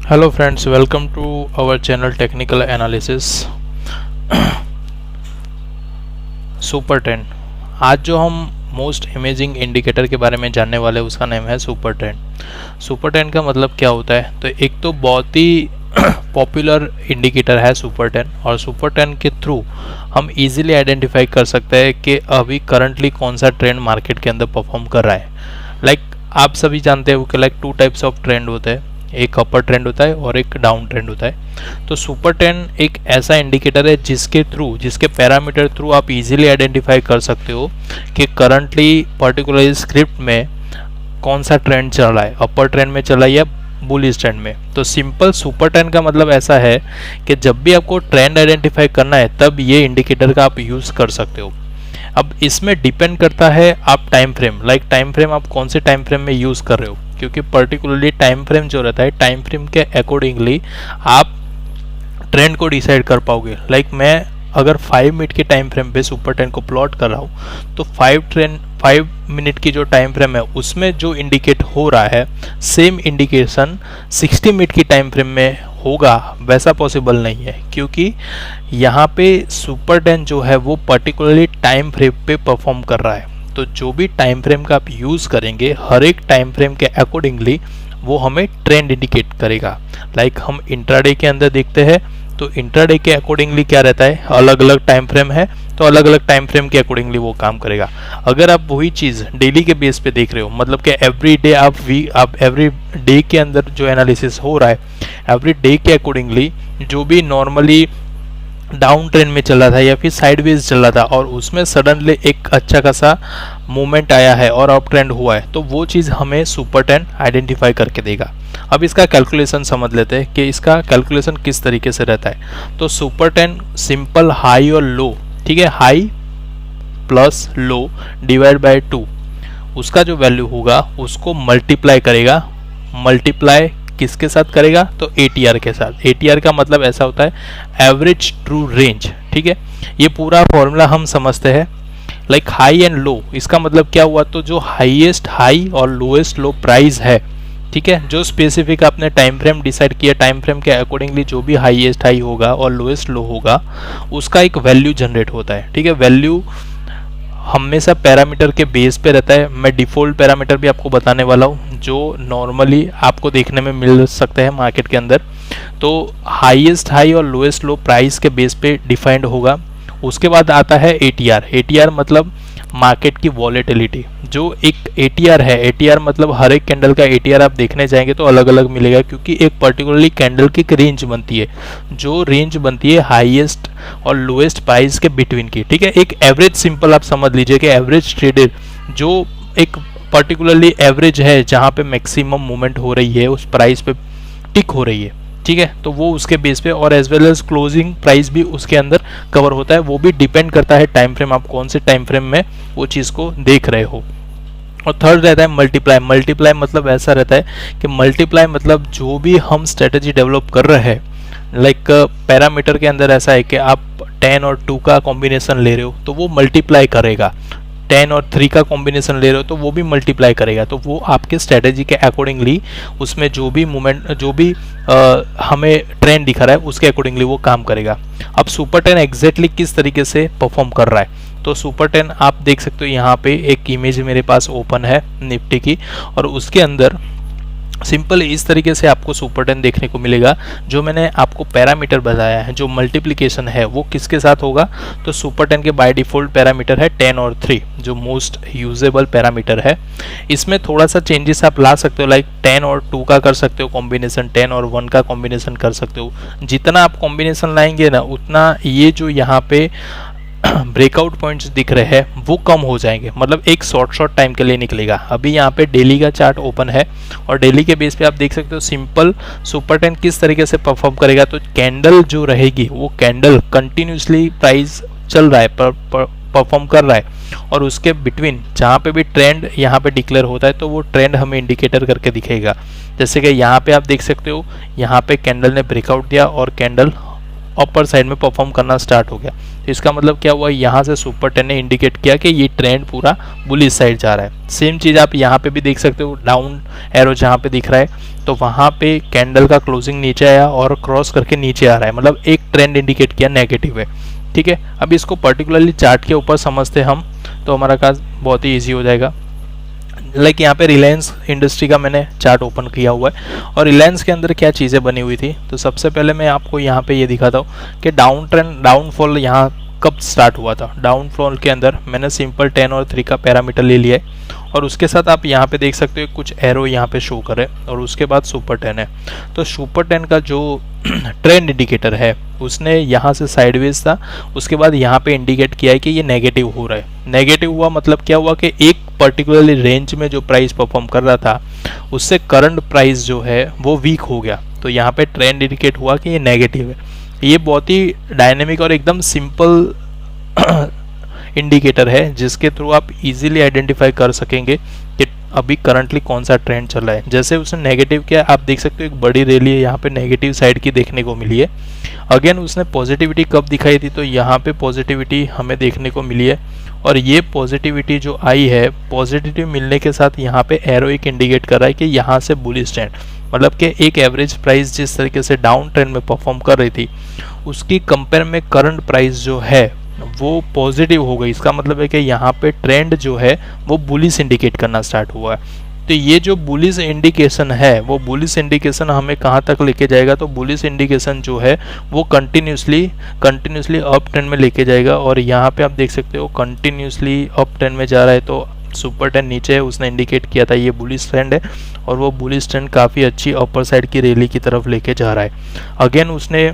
Hello friends, welcome to our channel Technical Analysis super 10। आज जो हम मोस्ट इमेजिंग इंडिकेटर के बारे में जानने वाले हैं उसका नाम है सुपर 10। सुपर 10 का मतलब क्या होता है? तो एक तो बहुत ही पॉपुलर इंडिकेटर है सुपर 10 और सुपर 10 के थ्रू हम इजीली आइडेंटिफाई कर सकते हैं कि अभी करंटली कौन सा ट्रेंड मार्केट के अंदर परफॉर्म कर रहा है। आप सभी जानते हो कि टू टाइप्स ऑफ ट्रेंड होते हैं, एक अपर ट्रेंड होता है और एक डाउन ट्रेंड होता है। तो सुपर 10 एक ऐसा इंडिकेटर है जिसके पैरामीटर थ्रू आप इजीली आइडेंटिफाई कर सकते हो कि करंटली पर्टिकुलर स्क्रिप्ट में कौन सा ट्रेंड चल रहा है, अपर ट्रेंड में चल रहा है या बुलिश ट्रेंड में। तो सिंपल सुपर 10 का मतलब ऐसा है कि जब भी आपको ट्रेंड आइडेंटिफाई करना है तब ये इंडिकेटर का आप यूज़ कर सकते हो। अब इसमें डिपेंड करता है आप टाइम फ्रेम, टाइम फ्रेम आप कौन से टाइम फ्रेम में यूज़ कर रहे हो, क्योंकि पर्टिकुलरली टाइम फ्रेम जो रहता है टाइम फ्रेम के अकॉर्डिंगली आप ट्रेंड को डिसाइड कर पाओगे। मैं अगर 5 मिनट के टाइम फ्रेम पे सुपर 10 को प्लॉट कर रहा हूँ तो 5 मिनट की जो टाइम फ्रेम है उसमें जो इंडिकेट हो रहा है सेम इंडिकेशन 60 मिनट की टाइम फ्रेम में होगा, वैसा पॉसिबल नहीं है, क्योंकि यहाँ पे सुपर 10 जो है वो पर्टिकुलरली टाइम फ्रेम पे परफॉर्म कर रहा है। तो जो भी टाइम फ्रेम का आप यूज़ करेंगे हर एक टाइम फ्रेम के अकॉर्डिंगली वो हमें ट्रेंड इंडिकेट करेगा। हम इंट्राडे के अंदर देखते हैं तो इंट्राडे के अकॉर्डिंगली क्या रहता है, अलग अलग टाइम फ्रेम है तो अलग अलग टाइम फ्रेम के अकॉर्डिंगली वो काम करेगा। अगर आप वही चीज़ डेली के बेस पे देख रहे हो, मतलब कि एवरी डे आप एवरी डे के अंदर जो एनालिसिस हो रहा है एवरी डे के अकॉर्डिंगली जो भी नॉर्मली डाउन ट्रेंड में चल रहा था या फिर साइडवेज चल रहा था और उसमें सडनली एक अच्छा खासा मूवमेंट आया है और अप ट्रेंड हुआ है, तो वो चीज़ हमें सुपर 10 आइडेंटिफाई करके देगा। अब इसका कैलकुलेशन समझ लेते हैं कि इसका कैलकुलेशन किस तरीके से रहता है। तो सुपर 10 सिंपल हाई और लो, ठीक है, high plus low divide by 2, उसका जो वैल्यू होगा उसको मल्टीप्लाई करेगा। मल्टीप्लाई किसके साथ करेगा? तो ATR के साथ। ATR का मतलब ऐसा होता है एवरेज ट्रू रेंज, ठीक है। ये पूरा फॉर्मूला हम समझते हैं। हाई एंड लो, इसका मतलब क्या हुआ? तो जो हाईएस्ट हाई और लोएस्ट लो प्राइस है, ठीक है, जो स्पेसिफिक आपने टाइम फ्रेम डिसाइड किया, टाइम फ्रेम के अकॉर्डिंगली जो भी हाईएस्ट हाई होगा और लोएस्ट लो होगा उसका एक वैल्यू जनरेट होता है, ठीक है। वैल्यू हमेशा पैरामीटर के बेस पे रहता है। मैं डिफ़ॉल्ट पैरामीटर भी आपको बताने वाला हूँ जो नॉर्मली आपको देखने में मिल सकते हैं मार्केट के अंदर। तो हाईएस्ट हाई और लोएस्ट लो प्राइस के बेस पे डिफाइंड होगा। उसके बाद आता है ATR। ATR मतलब मार्केट की वॉलेटिलिटी। जो एक ATR है, ATR मतलब हर एक कैंडल का ATR आप देखने जाएंगे तो अलग अलग मिलेगा, क्योंकि एक पर्टिकुलरली कैंडल की एक रेंज बनती है, जो रेंज बनती है हाईएस्ट और लोएस्ट प्राइस के बिटवीन की, ठीक है। एक एवरेज सिंपल आप समझ लीजिए कि एवरेज ट्रेडेड जो एक पर्टिकुलरली एवरेज है जहाँ पे मैक्सिमम मूवमेंट हो रही है उस प्राइस पे टिक हो रही है, ठीक है। तो वो उसके बेस पे और as well as closing price भी उसके अंदर कवर होता है। वो भी डिपेंड करता है टाइम फ्रेम, आप कौन से टाइम फ्रेम में वो चीज़ को देख रहे हो। और थर्ड रहता है मल्टीप्लाई। मल्टीप्लाई मतलब ऐसा रहता है कि मल्टीप्लाई मतलब जो भी हम स्ट्रेटेजी डेवलप कर रहे हैं, पैरामीटर के अंदर ऐसा है कि आप 10 और 2 का कॉम्बिनेशन ले रहे हो तो वो मल्टीप्लाई करेगा, 10 और 3 का कॉम्बिनेशन ले रहे हो तो वो भी मल्टीप्लाई करेगा। तो वो आपके स्ट्रेटेजी के अकॉर्डिंगली उसमें जो भी मूवमेंट जो भी हमें ट्रेंड दिखा रहा है उसके अकॉर्डिंगली वो काम करेगा। अब सुपर 10 एग्जैक्टली किस तरीके से परफॉर्म कर रहा है, तो सुपर 10 आप देख सकते हो यहाँ पे एक इमेज मेरे पास ओपन है निफ्टी की, और उसके अंदर सिंपल इस तरीके से आपको सुपर 10 देखने को मिलेगा। जो मैंने आपको पैरामीटर बताया है, जो मल्टीप्लिकेशन है वो किसके साथ होगा, तो सुपर 10 के बाय डिफ़ॉल्ट पैरामीटर है 10 और 3, जो मोस्ट यूजेबल पैरामीटर है। इसमें थोड़ा सा चेंजेस आप ला सकते हो, 10 और 2 का कर सकते हो कॉम्बिनेशन, 10 और 1 का कॉम्बिनेशन कर सकते हो। जितना आप कॉम्बिनेशन लाएंगे ना उतना ये जो यहाँ पे ब्रेकआउट पॉइंट्स दिख रहे हैं वो कम हो जाएंगे, मतलब एक शॉर्ट टाइम के लिए निकलेगा। अभी यहाँ पे डेली का चार्ट ओपन है और डेली के बेस पे आप देख सकते हो सिंपल सुपर 10 किस तरीके से परफॉर्म करेगा। तो कैंडल जो रहेगी वो कैंडल कंटिन्यूसली प्राइस चल रहा है, परफॉर्म कर रहा है, और उसके बिटवीन जहाँ पे भी ट्रेंड यहाँ पे डिक्लेयर होता है तो वो ट्रेंड हमें इंडिकेटर करके दिखेगा। जैसे कि यहाँ पे आप देख सकते हो, यहाँ पे कैंडल ने ब्रेकआउट दिया और कैंडल अपर साइड में परफॉर्म करना स्टार्ट हो गया। तो इसका मतलब क्या हुआ, यहाँ से सुपर 10 ने इंडिकेट किया कि ये ट्रेंड पूरा बुलिश साइड जा रहा है। सेम चीज़ आप यहाँ पे भी देख सकते हो, डाउन एरो जहाँ पे दिख रहा है तो वहाँ पे कैंडल का क्लोजिंग नीचे आया और क्रॉस करके नीचे आ रहा है, मतलब एक ट्रेंड इंडिकेट किया नेगेटिव है। ठीक है, अब इसको पर्टिकुलरली चार्ट के ऊपर समझते हम तो हमारा काम बहुत ही ईजी हो जाएगा। लाइक यहाँ पे रिलायंस इंडस्ट्री का मैंने चार्ट ओपन किया हुआ है और रिलायंस के अंदर क्या चीज़ें बनी हुई थी। तो सबसे पहले मैं आपको यहाँ पे ये दिखाता हूँ कि डाउनफॉल यहाँ कब स्टार्ट हुआ था। डाउनफॉल के अंदर मैंने सिंपल 10 और 3 का पैरामीटर ले लिया है और उसके साथ आप यहाँ पे देख सकते हो कुछ एरो यहाँ पे शो करे और उसके बाद सुपर 10 है। तो सुपर 10 का जो ट्रेंड इंडिकेटर है उसने यहाँ से साइडवेज था, उसके बाद यहाँ पे इंडिकेट किया है कि ये नेगेटिव हो रहा है। नेगेटिव हुआ मतलब क्या हुआ कि एक पर्टिकुलरली रेंज में जो प्राइस परफॉर्म कर रहा था उससे करंट प्राइस जो है वो वीक हो गया। तो यहाँ पे ट्रेंड इंडिकेट हुआ कि ये नेगेटिव है। ये बहुत ही डायनेमिक और एकदम सिंपल इंडिकेटर है जिसके थ्रू आप इजीली आइडेंटिफाई कर सकेंगे कि अभी करंटली कौन सा ट्रेंड चल रहा है। जैसे उसने नेगेटिव किया, आप देख सकते हो एक बड़ी रैली है यहाँ पे नेगेटिव साइड की देखने को मिली है। अगेन उसने पॉजिटिविटी कब दिखाई थी, तो यहाँ पे पॉजिटिविटी हमें देखने को मिली है और ये पॉजिटिविटी जो आई है, पॉजिटिविटी मिलने के साथ यहाँ पे एरो एक इंडिकेट कर रहा है कि यहाँ से बुलिश ट्रेंड, मतलब कि एक एवरेज प्राइस जिस तरीके से डाउन ट्रेंड में परफॉर्म कर रही थी उसकी कंपेयर में करंट प्राइस जो है वो पॉजिटिव हो गई। इसका मतलब है कि यहाँ पे ट्रेंड जो है वो बुलिश इंडिकेट करना स्टार्ट हुआ है। तो ये जो बुलिश इंडिकेशन है वो बुलिश इंडिकेशन हमें कहाँ तक लेके जाएगा, तो बुलिश इंडिकेशन जो है वो कंटिन्यूसली अप ट्रेंड में लेके जाएगा और यहाँ पे आप देख सकते हो कंटिन्यूसली अप ट्रेंड में जा रहा है। तो सुपर 10 नीचे है, उसने इंडिकेट किया था ये बुलिश ट्रेंड है और वो बुलिश ट्रेंड काफ़ी अच्छी अपर साइड की रैली की तरफ लेके जा रहा है। अगेन उसने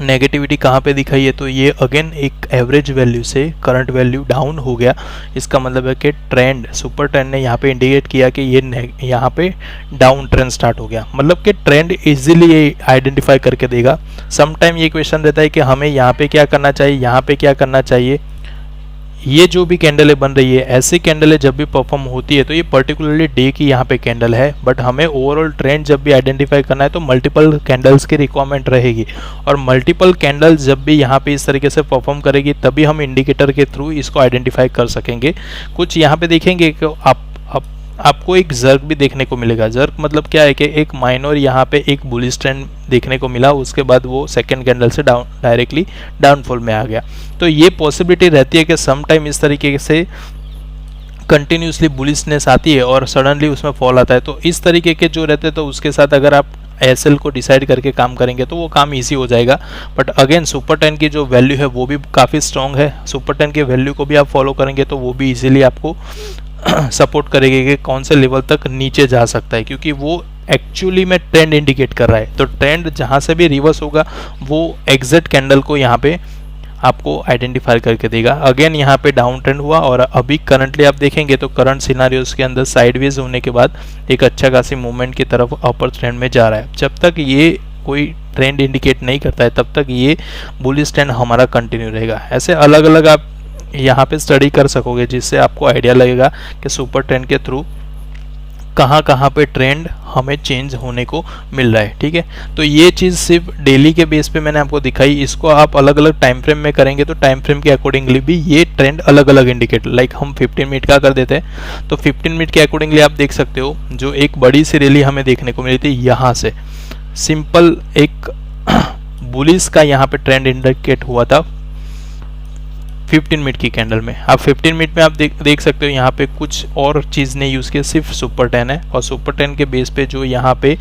नेगेटिविटी कहाँ पे दिखाई है, तो ये अगेन एक एवरेज वैल्यू से करंट वैल्यू डाउन हो गया। इसका मतलब है कि ट्रेंड सुपर 10 ने यहाँ पे इंडिकेट किया कि ये यहाँ पे डाउन ट्रेंड स्टार्ट हो गया, मतलब कि ट्रेंड इजीली आइडेंटिफाई करके देगा। सम टाइम ये क्वेश्चन रहता है कि हमें यहाँ पे क्या करना चाहिए, यहाँ पे क्या करना चाहिए। ये जो भी कैंडलें बन रही है, ऐसी कैंडलें जब भी परफॉर्म होती है तो ये पर्टिकुलरली डे की यहाँ पे कैंडल है, बट हमें ओवरऑल ट्रेंड जब भी आइडेंटिफाई करना है तो मल्टीपल कैंडल्स की रिक्वायरमेंट रहेगी और मल्टीपल कैंडल्स जब भी यहाँ पे इस तरीके से परफॉर्म करेगी तभी हम इंडिकेटर के थ्रू इसको आइडेंटिफाई कर सकेंगे। कुछ यहाँ पे देखेंगे कि आपको एक जर्क भी देखने को मिलेगा। जर्क मतलब क्या है कि एक माइनर यहाँ पे एक बुलिश ट्रेंड देखने को मिला, उसके बाद वो सेकंड कैंडल से डायरेक्टली डाउनफॉल में आ गया। तो ये पॉसिबिलिटी रहती है कि सम टाइम इस तरीके से कंटिन्यूसली बुलिशनेस आती है और सडनली उसमें फॉल आता है। तो इस तरीके के जो रहते हैं तो उसके साथ अगर आप एसएल को डिसाइड करके काम करेंगे तो वो काम इजी हो जाएगा। बट अगेन सुपर 10 की जो वैल्यू है वो भी काफ़ी स्ट्रॉन्ग है। सुपर 10 के वैल्यू को भी आप फॉलो करेंगे तो वो भी इजीली आपको सपोर्ट करेगी कि कौन से लेवल तक नीचे जा सकता है, क्योंकि वो एक्चुअली में ट्रेंड इंडिकेट कर रहा है। तो ट्रेंड जहाँ से भी रिवर्स होगा वो एग्जैक्ट कैंडल को यहाँ पे आपको आइडेंटिफाई करके देगा। अगेन यहाँ पे डाउन ट्रेंड हुआ और अभी करंटली आप देखेंगे तो करंट सिनारियोस के अंदर साइडवेज होने के बाद एक अच्छा खासी मूवमेंट की तरफ अपर ट्रेंड में जा रहा है। जब तक ये कोई ट्रेंड इंडिकेट नहीं करता है तब तक ये बुलिश ट्रेंड हमारा कंटिन्यू रहेगा। ऐसे अलग अलग आप यहाँ पे स्टडी कर सकोगे जिससे आपको आइडिया लगेगा कि सुपर ट्रेंड के थ्रू कहाँ कहाँ पे ट्रेंड हमें चेंज होने को मिल रहा है। ठीक है, तो ये चीज़ सिर्फ डेली के बेस पे मैंने आपको दिखाई। इसको आप अलग अलग टाइम फ्रेम में करेंगे तो टाइम फ्रेम के अकॉर्डिंगली भी ये ट्रेंड अलग अलग इंडिकेट, लाइक हम 15 मिनट का कर देते हैं तो 15 मिनट के अकॉर्डिंगली आप देख सकते हो जो एक बड़ी सी रैली हमें देखने को मिली थी, यहाँ से सिंपल एक बुलिश का यहाँ पे ट्रेंड इंडिकेट हुआ था 15 मिनट की कैंडल में। आप 15 मिनट में आप देख सकते हो यहाँ पे कुछ और चीज़ ने यूज़ किया, सिर्फ सुपर 10 है और सुपर 10 के बेस पे जो यहाँ पे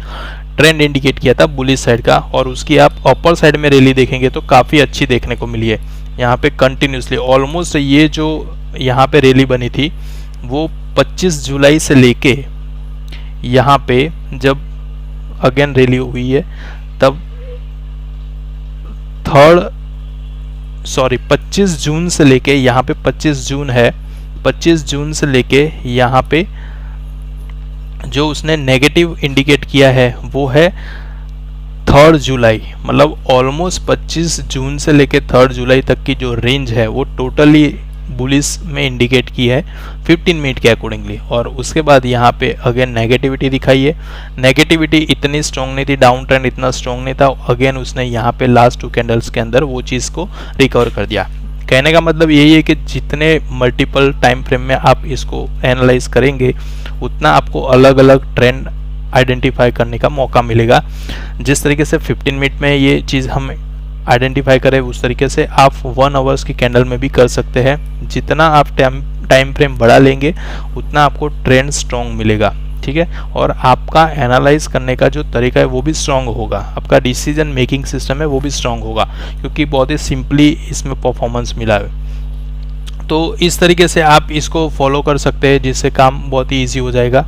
ट्रेंड इंडिकेट किया था बुलिश साइड का, और उसकी आप अपर साइड में रैली देखेंगे तो काफ़ी अच्छी देखने को मिली है। यहाँ पे कंटिन्यूसली ऑलमोस्ट ये जो यहाँ पे रैली बनी थी वो 25 जुलाई से लेके यहाँ पे जब अगेन रैली हुई है तब 25 जून से लेके यहाँ पे 25 जून है, 25 जून से लेके यहाँ पे जो उसने नेगेटिव इंडिकेट किया है वो है 3 जुलाई, मतलब ऑलमोस्ट 25 जून से लेके 3 जुलाई तक की जो रेंज है वो टोटली बुलिश में इंडिकेट की है 15 मिनट के अकॉर्डिंगली, और उसके बाद यहाँ पे अगेन नेगेटिविटी दिखाई है। नेगेटिविटी इतनी स्ट्रॉन्ग नहीं थी, डाउन ट्रेंड इतना स्ट्रॉन्ग नहीं था, अगेन उसने यहाँ पे लास्ट 2 कैंडल्स के अंदर वो चीज़ को रिकवर कर दिया। कहने का मतलब यही है कि जितने मल्टीपल टाइम फ्रेम में आप इसको एनालाइज करेंगे उतना आपको अलग अलग ट्रेंड आइडेंटिफाई करने का मौका मिलेगा। जिस तरीके से 15 मिनट में ये चीज़ हम आइडेंटिफाई करें उस तरीके से आप 1 आवर्स की कैंडल में भी कर सकते हैं। जितना आप टाइम फ्रेम बढ़ा लेंगे उतना आपको ट्रेंड स्ट्रॉन्ग मिलेगा, ठीक है, और आपका एनालाइज करने का जो तरीका है वो भी स्ट्रॉन्ग होगा, आपका डिसीजन मेकिंग सिस्टम है वो भी स्ट्रॉन्ग होगा, क्योंकि बहुत ही सिंपली इसमें परफॉर्मेंस मिला है। तो इस तरीके से आप इसको फॉलो कर सकते हैं जिससे काम बहुत ही ईजी हो जाएगा।